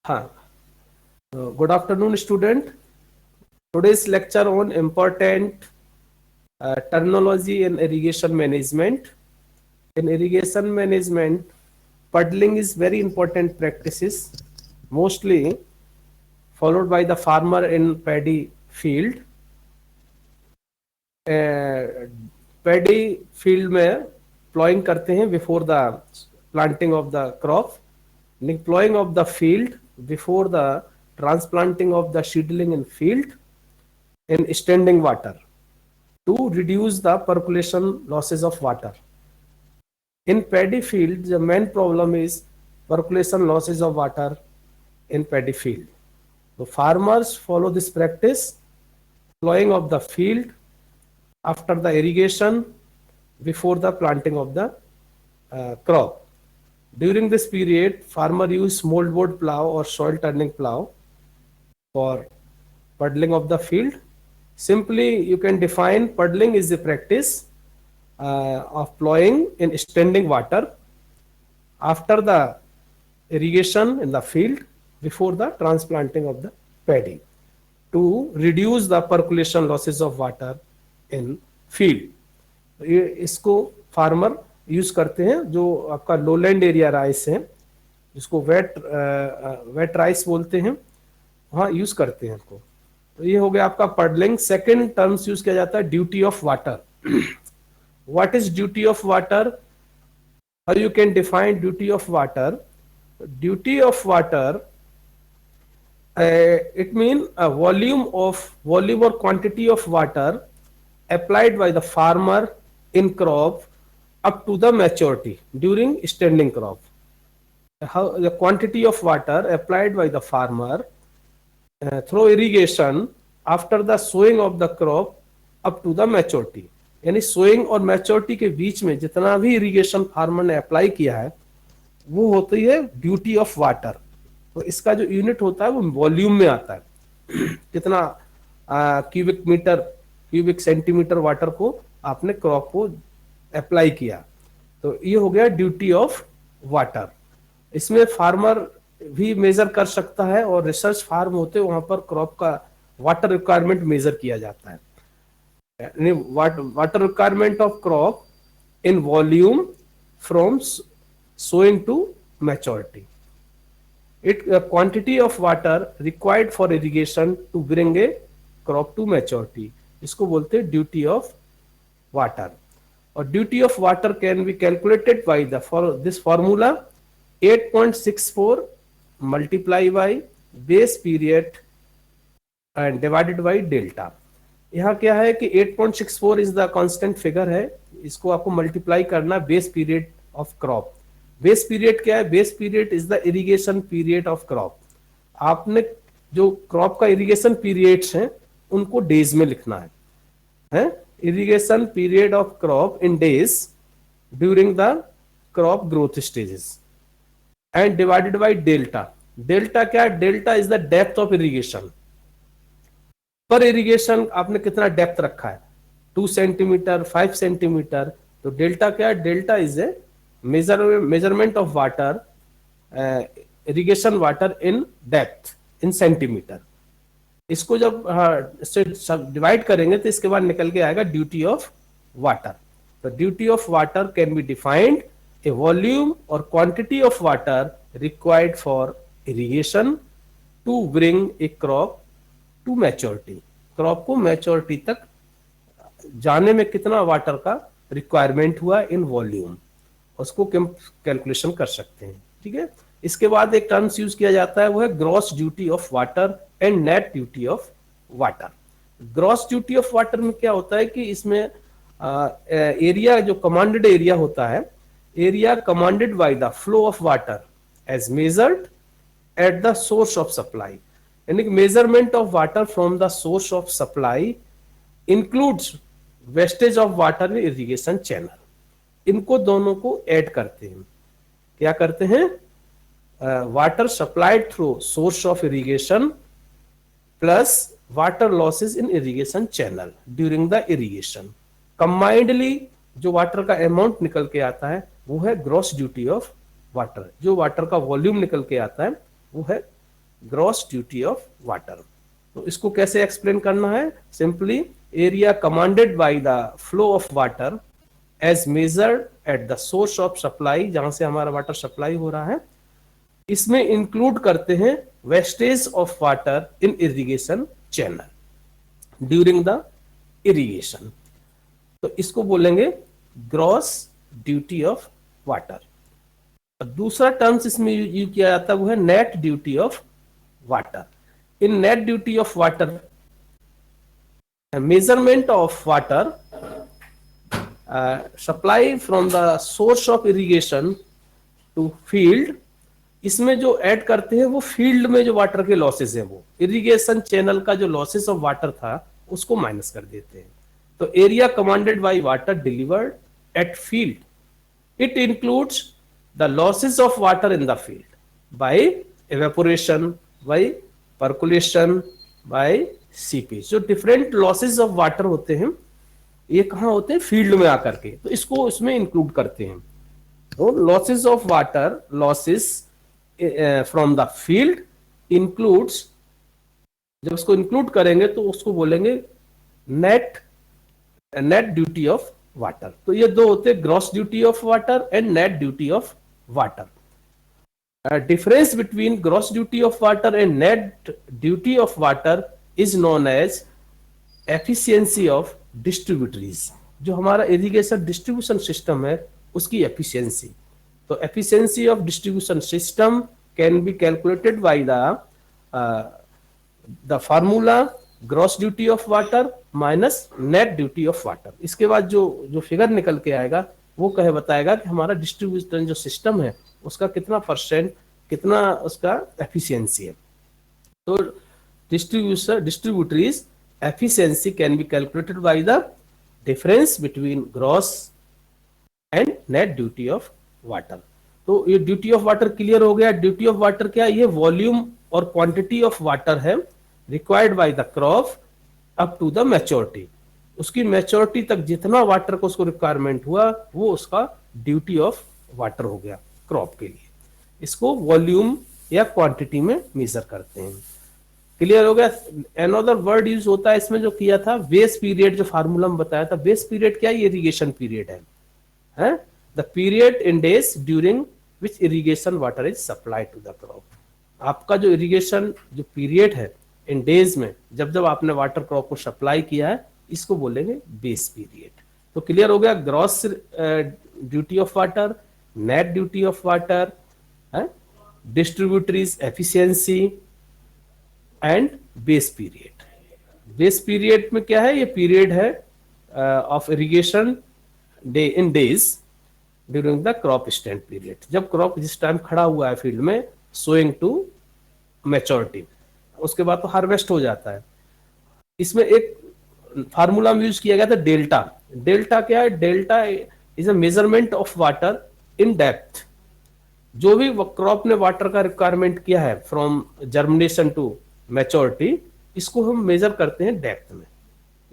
हाँ, good afternoon, student. Today's lecture on important terminology in irrigation management. In irrigation management, puddling is very important practices, mostly followed by the farmer in paddy field. Paddy field में ploughing करते हैं before the planting of the crop, ploughing of the field before the transplanting of the seedling in field in standing water to reduce the percolation losses of water. In paddy field, the main problem is percolation losses of water in paddy field. So farmers follow this practice, plowing of the field after the irrigation before the planting of the crop. During this period, farmer use moldboard plow or soil turning plow for puddling of the field. Simply, you can define puddling is the practice of plowing in standing water after the irrigation in the field before the transplanting of the paddy to reduce the percolation losses of water in field. ये इसको farmer use करते हैं जो आपका lowland area rice है, जिसको wait rice बोलते हैं, वहाँ यूज करते हैं इसको. तो ये हो गया आपका पडलिंग. सेकंड टर्म्स यूज किया जाता है duty of water. What is duty of water? How you can define duty of water? Duty of water, it means a volume or quantity of water applied by the farmer in crop up to the maturity during standing crop. The quantity of water applied by the farmer through irrigation after the sowing of the crop up to the maturity. यानी sowing और maturity के बीच में जितना भी irrigation farmer ने apply किया है वो होती है ड्यूटी ऑफ वाटर. तो इसका जो यूनिट होता है वो वॉल्यूम में आता है. कितना क्यूबिक सेंटीमीटर वाटर को आपने क्रॉप को अप्लाई किया. तो ये हो गया ड्यूटी ऑफ वाटर. इसमें फार्मर भी मेजर कर सकता है और रिसर्च फार्म होते हैं वहां पर क्रॉप का वाटर रिक्वायरमेंट मेजर किया जाता है. Water requirement of crop in volume from sowing to maturity. Quantity of water required for irrigation to bring a crop to maturity. इसको बोलते हैं ड्यूटी ऑफ वाटर. और duty of water can be calculated by this formula 8.64 multiply by base period and divided by delta. यहाँ क्या है कि 8.64 is the constant figure है, इसको आपको मल्टीप्लाई करना base period of crop. Base period क्या है? Base period is the irrigation period of crop. आपने जो क्रॉप का इरिगेशन पीरियड्स हैं उनको डेज में लिखना है. Irrigation period of crop in days during the crop growth stages and divided by delta. Delta क्या है? Delta is the depth of irrigation. पर इरिगेशन आपने कितना डेप्थ रखा है? 2 सेंटीमीटर, 5 सेंटीमीटर. तो डेल्टा क्या है? Delta is a measurement of water, irrigation water in depth in centimeter. इसको जब डिवाइड करेंगे तो इसके बाद निकल के आएगा ड्यूटी ऑफ वाटर. तो duty of water can be defined a volume और quantity of water required for irrigation to bring a crop to maturity. Crop को मैच्योरिटी तक जाने में कितना वाटर का रिक्वायरमेंट हुआ इन वॉल्यूम, उसको कैलकुलेशन कर सकते हैं. ठीक है. इसके बाद एक टर्म्स यूज किया जाता है वो है gross duty of water and net duty of water. Gross duty of water में क्या होता है कि इसमें एरिया जो कमांडेड एरिया होता है, area commanded by the flow of water as measured at the source of supply. यानी कि measurement of water from the source of supply includes wastage of water in irrigation channel. इनको दोनों को add करते हैं. क्या करते हैं? Water supplied through source of irrigation plus water losses in irrigation channel during the irrigation. Combinedly जो water का अमाउंट निकल के आता है वो है ग्रॉस ड्यूटी ऑफ वाटर. जो वाटर का वॉल्यूम निकल के आता है वो है ग्रॉस ड्यूटी ऑफ वाटर। तो इसको कैसे एक्सप्लेन करना है? Simply area commanded by the flow of water as measured at the source of supply, जहां से हमारा वाटर सप्लाई हो रहा है, इसमें इंक्लूड करते हैं wastage of water in irrigation channel during the irrigation. तो इसको बोलेंगे ग्रॉस ड्यूटी ऑफ वाटर। दूसरा टर्म्स इसमें यूज किया जाता है वो है net duty of water. In net duty of water measurement of water supply from the source of irrigation to field, इसमें जो ऐड करते हैं वो फील्ड में जो वाटर के लॉसेस है, वो इरिगेशन चैनल का जो लॉसेस ऑफ वाटर था उसको माइनस कर देते हैं। तो area commanded by water delivered at field, it includes the losses of water in the field by evaporation, by percolation, by seepage. जो डिफरेंट लॉसेस ऑफ वाटर होते हैं ये कहाँ होते हैं? फील्ड में आकर के, तो इसको इसमें इंक्लूड करते हैं। तो losses of water, losses from the field includes, जब उसको इंक्लूड करेंगे तो उसको बोलेंगे नेट ड्यूटी ऑफ वाटर। तो ये दो होते हैं, gross duty of water and net duty of water. Difference between gross duty of water and net duty of water is known as efficiency of distributaries. जो हमारा इरिगेशन डिस्ट्रीब्यूशन सिस्टम है उसकी efficiency. तो efficiency of distribution system can be calculated by the formula gross duty of water minus net duty of water. इसके बाद जो figure निकल के आएगा वो कहे बताएगा कि हमारा डिस्ट्रीब्यूशन जो सिस्टम है उसका कितना परसेंट, कितना उसका एफिशिएंसी है। तो distributaries efficiency can be calculated by the difference between gross and net duty of water। तो ये ड्यूटी ऑफ वाटर क्लियर हो गया। ड्यूटी ऑफ वाटर क्या है? ये वॉल्यूम और क्वांटिटी ऑफ वाटर है required by the crop up to the maturity. उसकी मैच्योरिटी तक जितना वाटर को उसको रिक्वायरमेंट हुआ वो उसका ड्यूटी ऑफ वाटर हो गया क्रॉप के लिए। इसको वॉल्यूम या क्वांटिटी में मेजर करते हैं। क्लियर हो गया? अनदर वर्ड यूज होता है इसमें जो किया था बेस पीरियड, जो फार्मूला में बताया था। बेस पीरियड क्या है? इरिगेशन पीरियड है the period in days during which irrigation water is supply to the crop. आपका जो इरिगेशन जो पीरियड है इन डेज में जब जब आपने वाटर क्रॉप को सप्लाई किया है, इसको बोलेंगे बेस पीरियड। तो क्लियर हो गया? Gross duty of water, net duty of water, distributaries efficiency and base period. Base period में क्या है? ये पीरियड है of irrigation day in days during the crop stand period. जब क्रॉप जिस टाइम खड़ा हुआ है फील्ड में सोइंग टू मैच्योरिटी, उसके बाद तो हार्वेस्ट हो जाता है। इसमें एक फार्मूला में यूज किया गया था डेल्टा। डेल्टा क्या है? Delta is a measurement of water in depth. जो भी क्रॉप ने वाटर का रिक्वायरमेंट किया है फ्रॉम जर्मिनेशन टू मैच्योरिटी, इसको हम मेजर करते हैं डेप्थ में।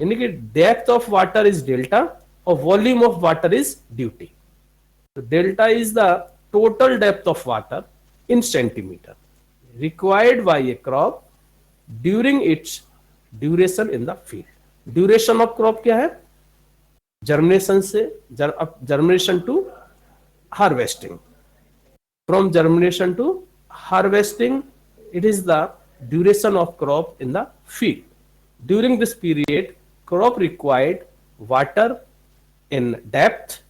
यानी कि depth of water is delta और volume of water is duty. तो delta is the total depth of water in centimetre required by a crop during its duration in the field. Duration of crop क्या है? Germination से germination to harvesting. From germination to harvesting it is the duration of crop in the field. During this period, crop required water in depth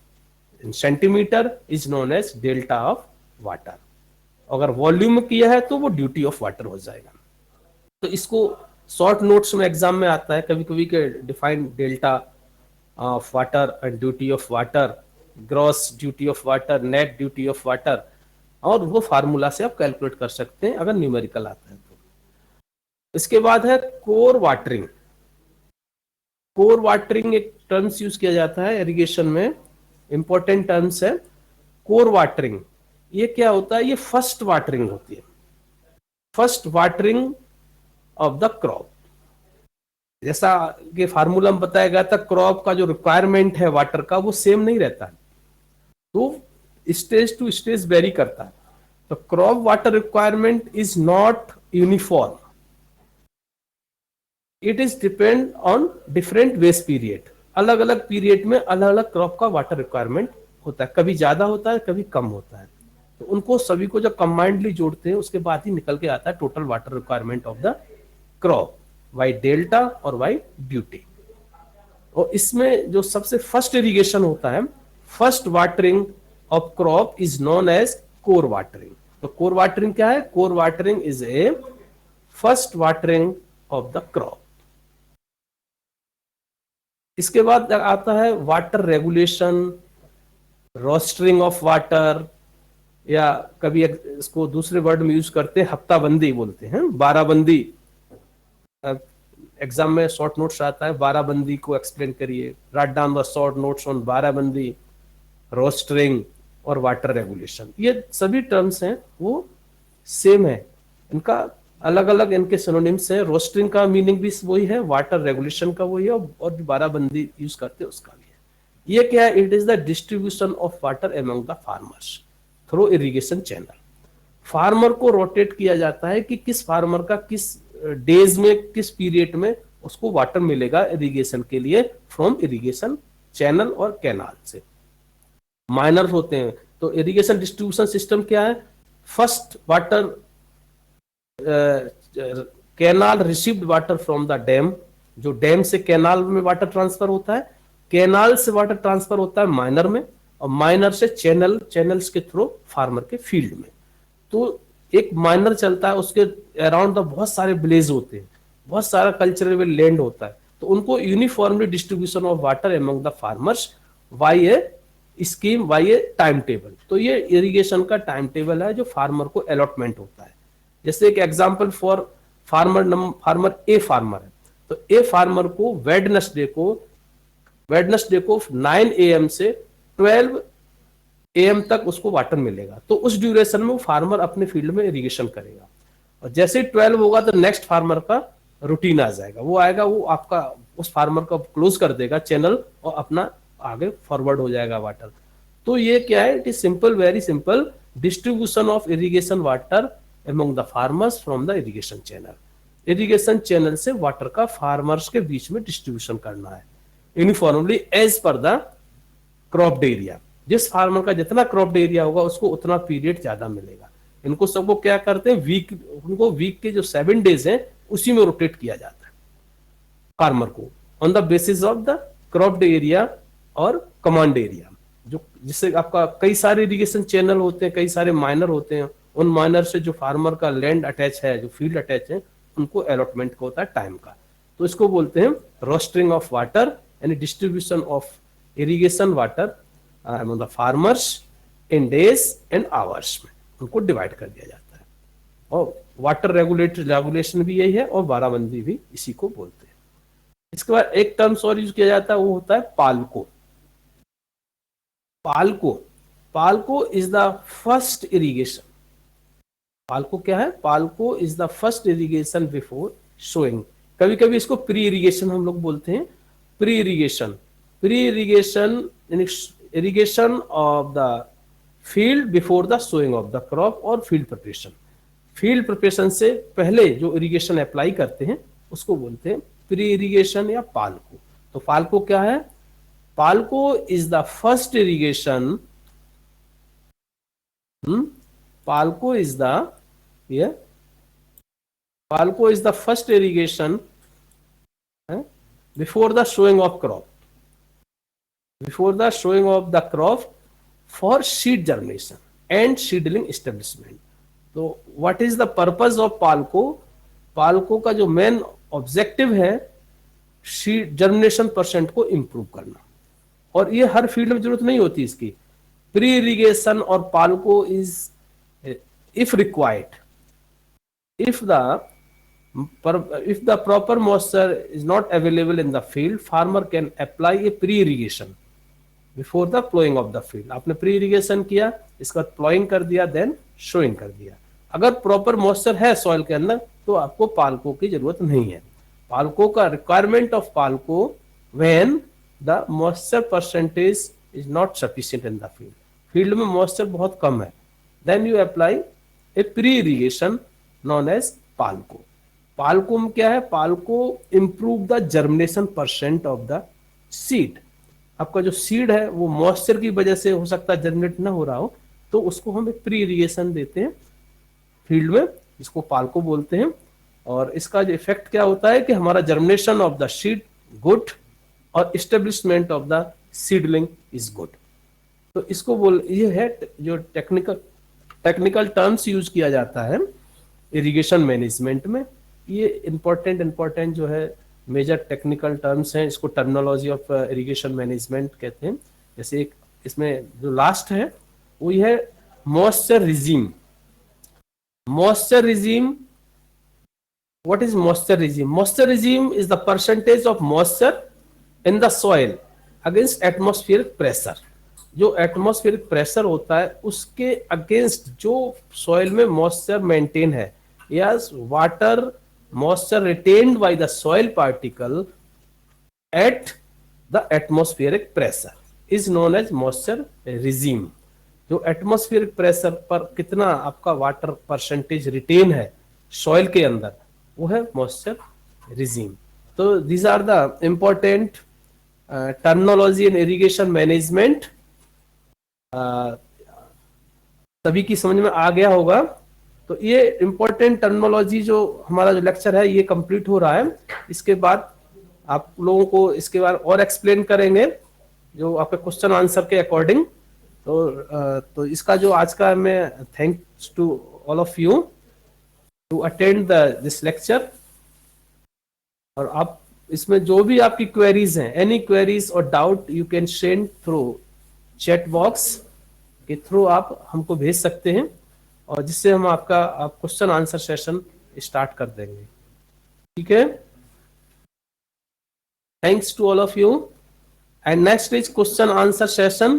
in centimeter is known as delta of water. अगर volume में किया है तो वो duty of water हो जाएगा। तो इसको शॉर्ट नोट्स में एग्जाम में आता है कभी कभी के define delta of water and duty of water, gross duty of water, net duty of water, और वो फार्मूला से आप कैलकुलेट कर सकते हैं अगर न्यूमेरिकल आता है तो। इसके बाद है कोर वाटरिंग। कोर वाटरिंग एक टर्म्स यूज किया जाता है इरिगेशन में, इंपॉर्टेंट टर्म्स है। कोर वाटरिंग ये क्या होता है? ये फर्स्ट वाटरिंग होती है, first watering of the crop. जैसा कि फार्मूला में बताया गया था, क्रॉप का जो रिक्वायरमेंट है वाटर का वो सेम नहीं रहता है, तो स्टेज टू स्टेज वेरी करता है। तो crop water requirement is not uniform, it is depend on different waste period. अलग अलग पीरियड में अलग अलग क्रॉप का वाटर रिक्वायरमेंट होता है, कभी ज्यादा होता है कभी कम होता है। तो उनको सभी को जब कंबाइंडली जोड़ते हैं उसके बाद ही निकल के आता है total water requirement of the crop by delta और बाई ड्यूटी। और इसमें जो सबसे फर्स्ट इरिगेशन होता है, first watering of crop is known as core watering. तो कोर वाटरिंग क्या है? Core watering is a first watering of the crop. इसके बाद आता है water regulation, rostering of water, या कभी इसको दूसरे वर्ड में यूज करते हैं हफ्ताबंदी बोलते हैं, बाराबंदी। एग्जाम में शॉर्ट नोट्स आता है, बाराबंदी को एक्सप्लेन करिए, write down the short notes on बाराबंदी, रोस्टरिंग और वाटर रेगुलेशन। ये सभी टर्म्स हैं वो सेम है, इनका अलग अलग इनके सिनोनिम्स हैं। रोस्टरिंग का मीनिंग भी वही है, वाटर रेगुलेशन का वही है, और जो बाराबंदी यूज करते हैं उसका भी है। ये क्या है? It is the distribution of water among the farmers through irrigation channel. Farmer को रोटेट किया जाता है कि किस फार्मर का किस डेज में किस पीरियड में उसको वाटर मिलेगा इरिगेशन के लिए फ्रॉम इरिगेशन चैनल और कैनाल से। माइनर होते हैं तो इरिगेशन डिस्ट्रीब्यूशन सिस्टम क्या है? First water canal received water from the dam, जो डैम से कैनाल में वाटर ट्रांसफर होता है, कैनाल से वाटर ट्रांसफर होता है माइनर में, और माइनर से चैनल्स के थ्रू फार्मर के फील्ड में। तो एक माइनर चलता है, उसके अराउंड द बहुत सारे विलेज होते हैं, बहुत सारा कल्चरल लैंड होता है, तो उनको uniformly distribution of water among the farmers by a scheme, by a time table. तो ये इरिगेशन का टाइम टेबल है जो फार्मर को अलॉटमेंट होता है। जैसे एक example for farmer a farmer है, तो ए फार्मर को वेडनेसडे को 9 AM से 12 AM तक उसको वाटर मिलेगा। तो उस ड्यूरेशन में वो फार्मर अपने फील्ड में इरिगेशन करेगा, और जैसे 12 होगा तो नेक्स्ट फार्मर का रूटीन आ जाएगा, वो आएगा, वो आपका उस फार्मर का क्लोज कर देगा चैनल और अपना आगे फॉरवर्ड हो जाएगा वाटर। तो ये क्या है? It is simple, very simple, distribution of irrigation water among the farmers from the irrigation channel. Irrigation channel से वाटर का फार्मर्स के बीच में डिस्ट्रीब्यूशन करना है uniformly as per the cropped area. जिस फार्मर का जितना क्रॉप्ड एरिया होगा उसको उतना पीरियड ज्यादा मिलेगा। इनको सबको क्या करते हैं, उनको वीक के जो 7 डेज हैं उसी में रोटेट किया जाता है फार्मर को on the basis of the cropped area और कमांड एरिया। जो जिससे आपका कई सारे इरिगेशन चैनल होते हैं, कई सारे माइनर होते हैं, उन माइनर से जो फार्मर का लैंड अटैच है, जो फील्ड अटैच है, उनको अलॉटमेंट का होता है टाइम का। तो इसको बोलते हैं रोस्टरिंग ऑफ वाटर, यानी distribution of irrigation water among the farmers in days and hours में उनको डिवाइड कर दिया जाता है। और वाटर रेगुलेशन भी यही है, और बाराबंदी भी इसी को बोलते हैं। इसके बाद एक टर्म्स और यूज किया जाता है, वो होता है पाल्को। पाल्को इज द फर्स्ट इरिगेशन। पाल्को क्या है? पाल्को is the first irrigation before sowing. कभी कभी इसको प्री इरिगेशन हम लोग बोलते हैं। Pre irrigation irrigation of the field before the sowing of the crop, और फील्ड प्रिपरेशन से पहले जो इरिगेशन अप्लाई करते हैं उसको बोलते हैं प्री इरिगेशन या पाल्को। तो पाल्को क्या है? पाल्को इज द फर्स्ट इरिगेशन, पाल्को is the first irrigation before the sowing of crop, for seed germination and seedling establishment. तो what is the purpose of पाल्को? पाल्को का जो मेन ऑब्जेक्टिव है सीड जर्मिनेशन परसेंट को इंप्रूव करना, और ये हर फील्ड में जरूरत नहीं होती इसकी। प्री इरिगेशन और पाल्को is if required, if the proper moisture is not available in the field, farmer can apply a pre irrigation before the ploughing of the field. आपने प्री इरिगेशन किया, इसका प्लोइंग कर दिया, देन शोइंग कर दिया। अगर प्रॉपर मॉइस्चर है soil के अंदर तो आपको पाल्को की जरूरत नहीं है। पाल्को का रिक्वायरमेंट ऑफ पाल्को when the moisture percentage is not sufficient in the field, field में मॉइस्चर बहुत कम है, then you apply a pre irrigation known as पाल्को। पाल्को में क्या है, पाल्को improve the germination percent of the seed. आपका जो सीड है वो मॉइस्चर की वजह से हो सकता है जर्मिनेट ना हो रहा हो, तो उसको हम एक प्री इरिगेशन देते हैं फील्ड में, इसको पाल्को बोलते हैं। और इसका जो इफेक्ट क्या होता है कि हमारा germination of the seed good और establishment of the seedling is good. तो इसको बोल, ये है जो टेक्निकल टर्म्स यूज किया जाता है इरिगेशन मैनेजमेंट में। ये इंपॉर्टेंट जो है मेजर टेक्निकल टर्म्स हैं, इसको टर्मिनोलॉजी ऑफ इरिगेशन मैनेजमेंट कहते हैं। जैसे एक इसमें जो लास्ट है वो ये है moisture regime. Moisture regime, what is moisture regime? Moisture regime is the percentage of moisture in the soil against atmospheric pressure। जो एटमॉस्फेरिक प्रेशर होता है उसके अगेंस्ट जो सॉइल में मॉइस्चर मेंटेन है, yes water moisture retained by the soil particle at the atmospheric pressure is known as moisture regime. जो atmospheric pressure पर कितना आपका वाटर परसेंटेज रिटेन है सॉइल के अंदर, वो है मॉइस्चर रिजीम। तो these are the important terminology in irrigation management. सभी की समझ में आ गया होगा। तो ये इंपॉर्टेंट टर्मिनोलॉजी जो हमारा जो लेक्चर है ये कंप्लीट हो रहा है। इसके बाद आप लोगों को इसके बाद और एक्सप्लेन करेंगे जो आपके क्वेश्चन आंसर के अकॉर्डिंग। तो इसका जो आज का मैं thanks to all of you to attend this lecture. और आप इसमें जो भी आपकी क्वेरीज हैं, एनी क्वेरीज और doubt you can send through chat box के थ्रू आप हमको भेज सकते हैं, और जिससे हम आप क्वेश्चन आंसर सेशन स्टार्ट कर देंगे। ठीक है, thanks to all of you. And next is question answer session.